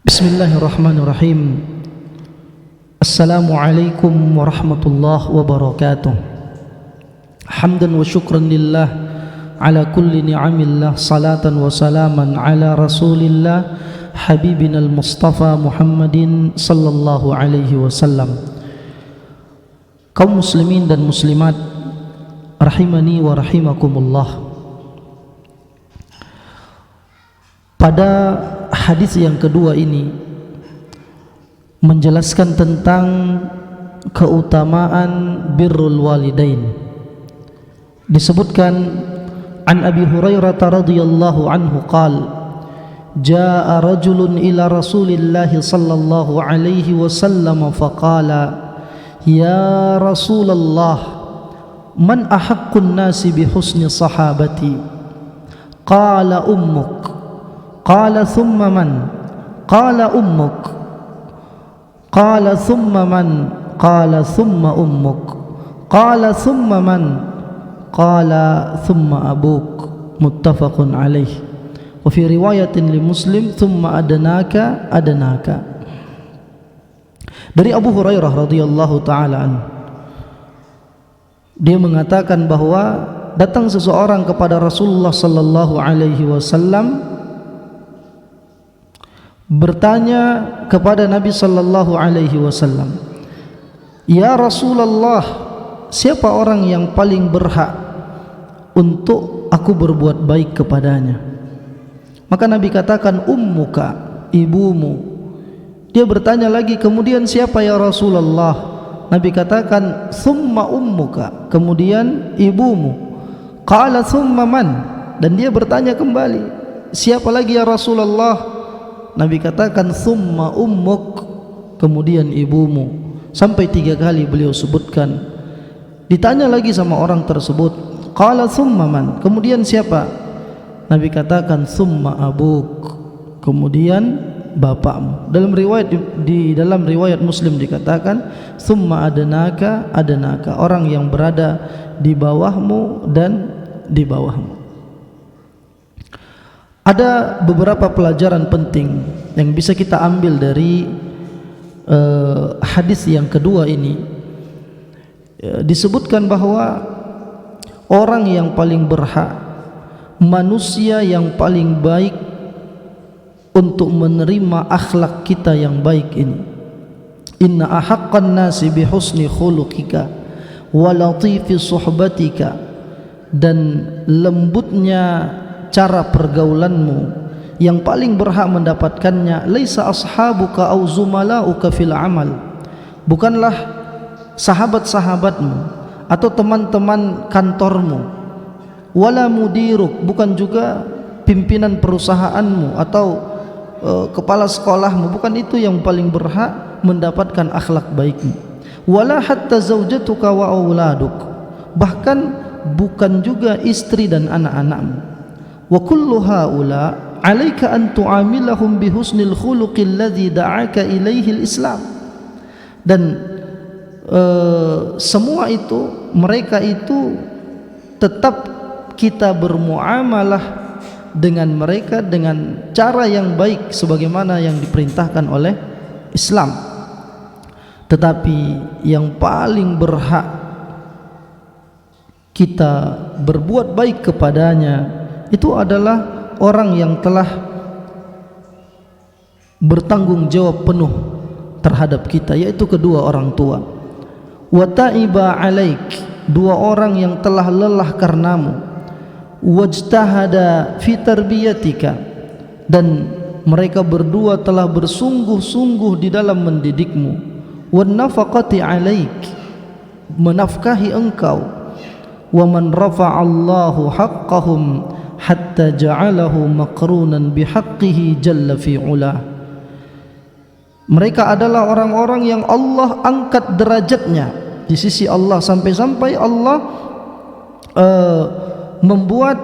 Bismillahirrahmanirrahim. Assalamualaikum warahmatullahi wabarakatuh. Hamdan wa syukran lillah ala kulli ni'amillah, salatan wa salaman ala rasulillah habibina al-mustafa Muhammadin sallallahu alaihi wasallam. Kaum muslimin dan muslimat rahimani wa rahimakumullah. Pada hadis yang kedua ini menjelaskan tentang keutamaan birrul walidain. Disebutkan an Abi Hurairah radhiyallahu anhu qala jaa rajulun ila Rasulillah sallallahu alaihi wasallam faqala ya Rasulullah man ahaqqun nasi bi husni sahabati qala ummuk qala thumma man qala ummuk qala thumma man qala thumma ummuk qala thumma man qala thumma abuk. Muttafaqun alaih. Wa fi riwayatin li Muslim thumma adanaka. Dari Abu Hurairah radhiyallahu taala anhu, dia mengatakan bahwa datang seseorang kepada Rasulullah sallallahu alaihi wasallam bertanya kepada Nabi sallallahu alaihi wasallam, "Ya Rasulullah, siapa orang yang paling berhak untuk aku berbuat baik kepadanya?" Maka Nabi katakan, "Ummuka, ibumu." Dia bertanya lagi, "Kemudian siapa ya Rasulullah?" Nabi katakan, "Thumma ummuka." Kemudian ibumu. Qala thumma man? Dan dia bertanya kembali, "Siapa lagi ya Rasulullah?" Nabi katakan thumma ummuk, kemudian ibumu. Sampai 3 kali beliau sebutkan. Ditanya lagi sama orang tersebut, qala thumma man? Kemudian siapa? Nabi katakan thumma abuk, kemudian bapakmu. Di dalam riwayat Muslim dikatakan thumma adanaka, orang yang berada di bawahmu dan di bawahmu. Ada beberapa pelajaran penting yang bisa kita ambil dari hadis yang kedua ini. Disebutkan bahwa orang yang paling berhak, manusia yang paling baik untuk menerima akhlak kita yang baik ini, inna ahaqqan nasi bihusni khuluqika wa latifi suhbatika, dan lembutnya cara pergaulanmu, yang paling berhak mendapatkannya laisa ashabuka au zumalauka fil amal, bukanlah sahabat-sahabatmu atau teman-teman kantormu, wala mudiruk, bukan juga pimpinan perusahaanmu atau kepala sekolahmu, bukan itu yang paling berhak mendapatkan akhlak baikmu, wala hatta zaujatuka wa auladuk, bahkan bukan juga istri dan anak-anakmu. Wa kullu haula 'alaika an tu'amilahum bi husnil khuluqi alladhi da'aka ilaihi al-Islam. Dan semua itu, mereka itu tetap kita bermuamalah dengan mereka dengan cara yang baik sebagaimana yang diperintahkan oleh Islam. Tetapi yang paling berhak kita berbuat baik kepadanya itu adalah orang yang telah bertanggung jawab penuh terhadap kita, yaitu kedua orang tua. Wa ta'iba alaik, 2 orang yang telah lelah karenamu. Wajtahada fi tarbiyatika, dan mereka berdua telah bersungguh-sungguh di dalam mendidikmu. Wan nafaqati alaik, menafkahi engkau. Wa man rafa'allahu haqqahum hatta ja'alahu maqrunan bihaqqihi jalla fi'ula. Mereka adalah orang-orang yang Allah angkat derajatnya di sisi Allah, sampai-sampai Allah membuat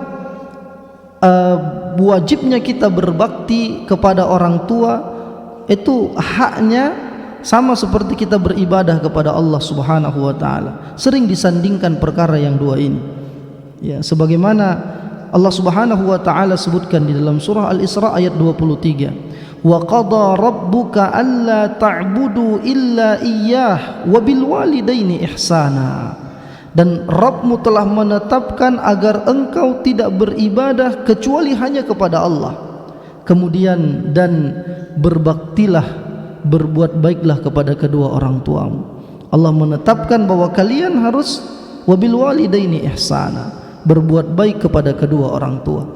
wajibnya kita berbakti kepada orang tua itu haknya sama seperti kita beribadah kepada Allah Subhanahu wa taala. Sering disandingkan perkara yang dua ini. Ya, sebagaimana Allah Subhanahu wa taala sebutkan di dalam surah Al-Isra ayat 23, wa qada rabbuka alla ta'budu illa iyyah wa bil walidaini ihsana. Dan Rabbmu telah menetapkan agar engkau tidak beribadah kecuali hanya kepada Allah. Kemudian dan berbaktilah, berbuat baiklah kepada kedua orang tuamu. Allah menetapkan bahwa kalian harus wabil walidaini ihsana, berbuat baik kepada kedua orang tua.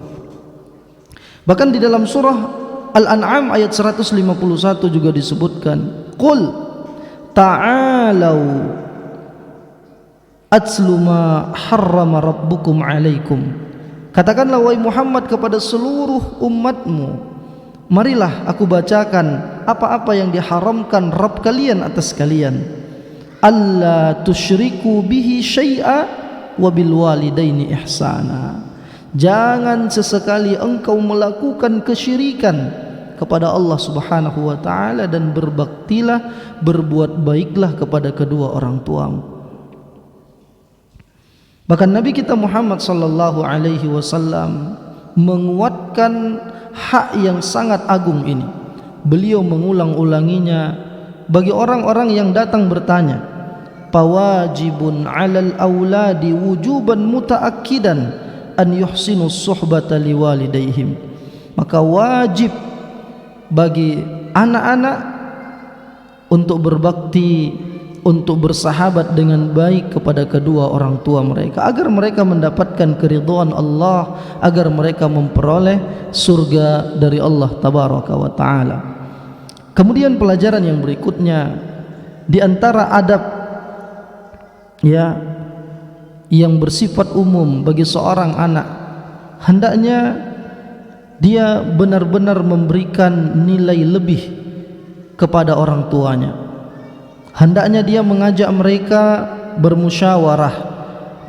Bahkan di dalam surah Al-An'am ayat 151 juga disebutkan, qul ta'alau atslu ma harrama rabbukum alaikum. Katakanlah wahai Muhammad kepada seluruh umatmu, marilah aku bacakan apa-apa yang diharamkan Rabb kalian atas kalian. Alla tusyriku bihi syai'a wa bil walidaini ihsana. Jangan sesekali engkau melakukan kesyirikan kepada Allah Subhanahu wa taala, dan berbaktilah, berbuat baiklah kepada kedua orang tuamu. Bahkan Nabi kita Muhammad sallallahu alaihi wasallam menguatkan hak yang sangat agung ini. Beliau mengulang-ulanginya bagi orang-orang yang datang bertanya, "Fawajibun 'alal auladi wujuban mutaakkidan an yuhsinu suhbata liwalidaihim." Maka wajib bagi anak-anak untuk berbakti, untuk bersahabat dengan baik kepada kedua orang tua mereka, agar mereka mendapatkan keridhaan Allah, agar mereka memperoleh surga dari Allah tabaraka wa taala. Kemudian pelajaran yang berikutnya, di antara adab yang bersifat umum bagi seorang anak, hendaknya dia benar-benar memberikan nilai lebih kepada orang tuanya. Hendaknya dia mengajak mereka bermusyawarah,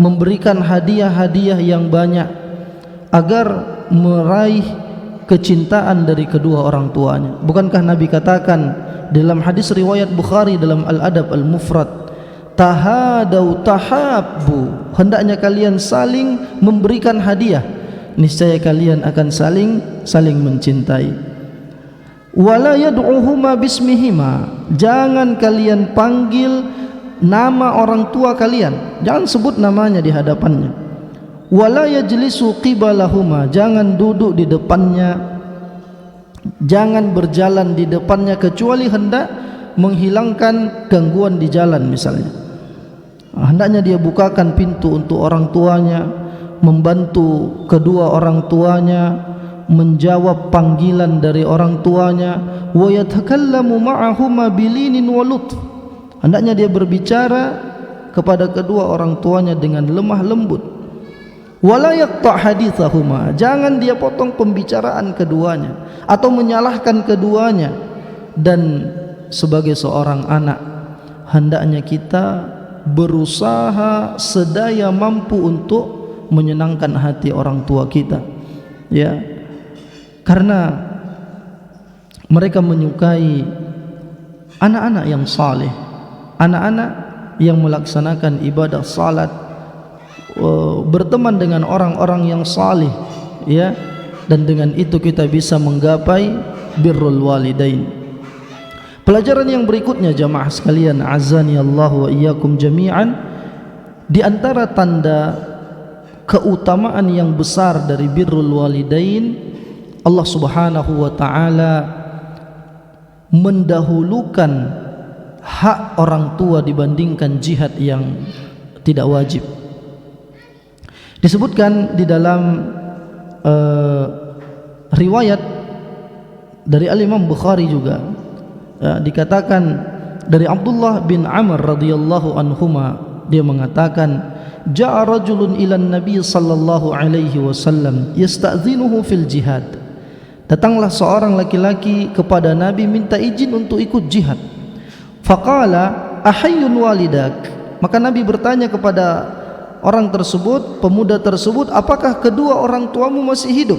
memberikan hadiah-hadiah yang banyak agar meraih kecintaan dari kedua orang tuanya. Bukankah Nabi katakan dalam hadis riwayat Bukhari dalam Al-Adab Al-Mufrad, tahadau tahabbu, hendaknya kalian saling memberikan hadiah, niscaya kalian akan saling mencintai. Wala yad'uhuma bismihima, jangan kalian panggil nama orang tua kalian, jangan sebut namanya di hadapannya. Wala yajlisu qibalahuma, jangan duduk di depannya, jangan berjalan di depannya kecuali hendak menghilangkan gangguan di jalan misalnya. Hendaknya dia bukakan pintu untuk orang tuanya, membantu kedua orang tuanya, menjawab panggilan dari orang tuanya, wa yatakallamu ma'ahuma bilinin wa lutf. Hendaknya dia berbicara kepada kedua orang tuanya dengan lemah lembut. Wala yaqta' haditsahuma, jangan dia potong pembicaraan keduanya atau menyalahkan keduanya. Dan sebagai seorang anak, hendaknya kita berusaha sedaya mampu untuk menyenangkan hati orang tua kita, ya. Karena mereka menyukai anak-anak yang saleh, anak-anak yang melaksanakan ibadah salat, berteman dengan orang-orang yang saleh, ya. Dan dengan itu kita bisa menggapai birrul walidain. Pelajaran yang berikutnya jamaah sekalian, azani Allah wa iyyakum jami'an, di antara tanda keutamaan yang besar dari birrul walidain, Allah Subhanahu wa taala mendahulukan hak orang tua dibandingkan jihad yang tidak wajib. Disebutkan di dalam riwayat dari Al-Imam Bukhari juga, dikatakan dari Abdullah bin Amr radhiyallahu anhuma, dia mengatakan, ja'a rajulun ilan nabi sallallahu alaihi wasallam yasta'zinuhu fil jihad. Datanglah seorang laki-laki kepada Nabi minta izin untuk ikut jihad. Faqala ahayyun walidak, maka Nabi bertanya kepada orang tersebut, pemuda tersebut, apakah kedua orang tuamu masih hidup?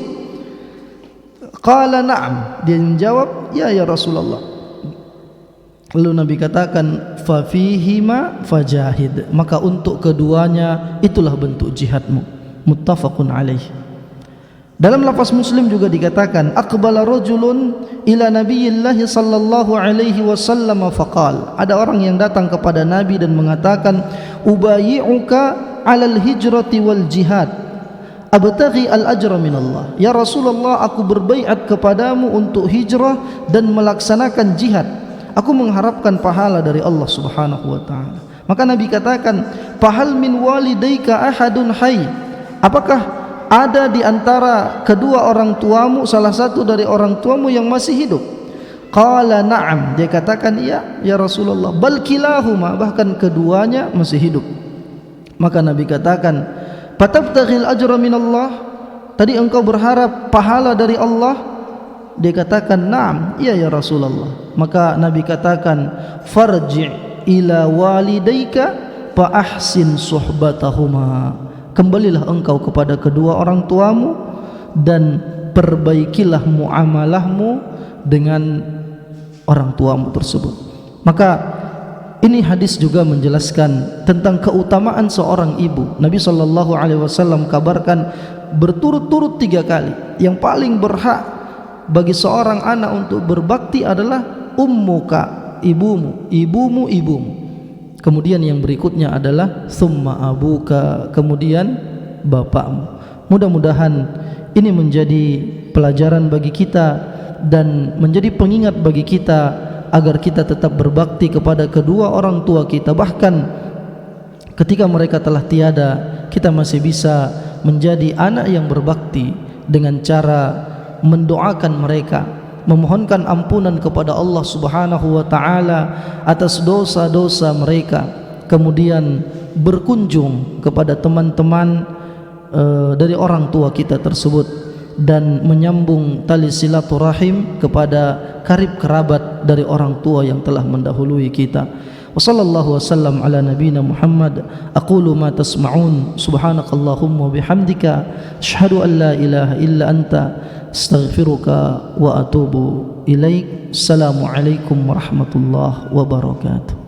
Qala na'am, dia menjawab, ya Rasulullah. Lalu Nabi katakan, fa fihima fajahid, maka untuk keduanya itulah bentuk jihadmu. Muttafaqun alaih. Dalam lafaz Muslim juga dikatakan, aqbala rajulun ila nabiyillah sallallahu alaihi wasallam faqal. Ada orang yang datang kepada Nabi dan mengatakan, ubayyi'uka 'alal hijrati wal jihad, abtaghi al ajra min Allah. Ya Rasulullah, aku berbaiat kepadamu untuk hijrah dan melaksanakan jihad. Aku mengharapkan pahala dari Allah Subhanahu wa taala. Maka Nabi katakan, fahal min walidayka ahadun hayy? Apakah ada di antara kedua orang tuamu, salah satu dari orang tuamu yang masih hidup? Qala na'am. Dia katakan, iya ya Rasulullah. Bal kilahuma, bahkan keduanya masih hidup. Maka Nabi katakan, fatabtaghil ajra min Allah? Tadi engkau berharap pahala dari Allah? Dia katakan, na'am, iya ya Rasulullah. Maka Nabi katakan, farji' ila walidayka fa ahsin suhbatahuma. Kembalilah engkau kepada kedua orang tuamu dan perbaikilah muamalahmu dengan orang tuamu tersebut. Maka ini hadis juga menjelaskan tentang keutamaan seorang ibu. Nabi SAW kabarkan berturut-turut 3 kali, yang paling berhak bagi seorang anak untuk berbakti adalah ummuka, ibumu, ibumu. Kemudian yang berikutnya adalah summa abuka, kemudian bapakmu. Mudah-mudahan ini menjadi pelajaran bagi kita dan menjadi pengingat bagi kita agar kita tetap berbakti kepada kedua orang tua kita. Bahkan ketika mereka telah tiada, kita masih bisa menjadi anak yang berbakti dengan cara mendoakan mereka, memohonkan ampunan kepada Allah Subhanahu wa taala atas dosa-dosa mereka, kemudian berkunjung kepada teman-teman dari orang tua kita tersebut dan menyambung tali silaturahim kepada karib kerabat dari orang tua yang telah mendahului kita. Wassallallahu wasallam ala nabiyyina Muhammad. Aqulu ma tasma'un, subhanakallahumma bihamdika, asyhadu an la ilaha illa anta, astaghfiruka wa atubu ilaik. Assalamualaikum warahmatullahi wabarakatuh.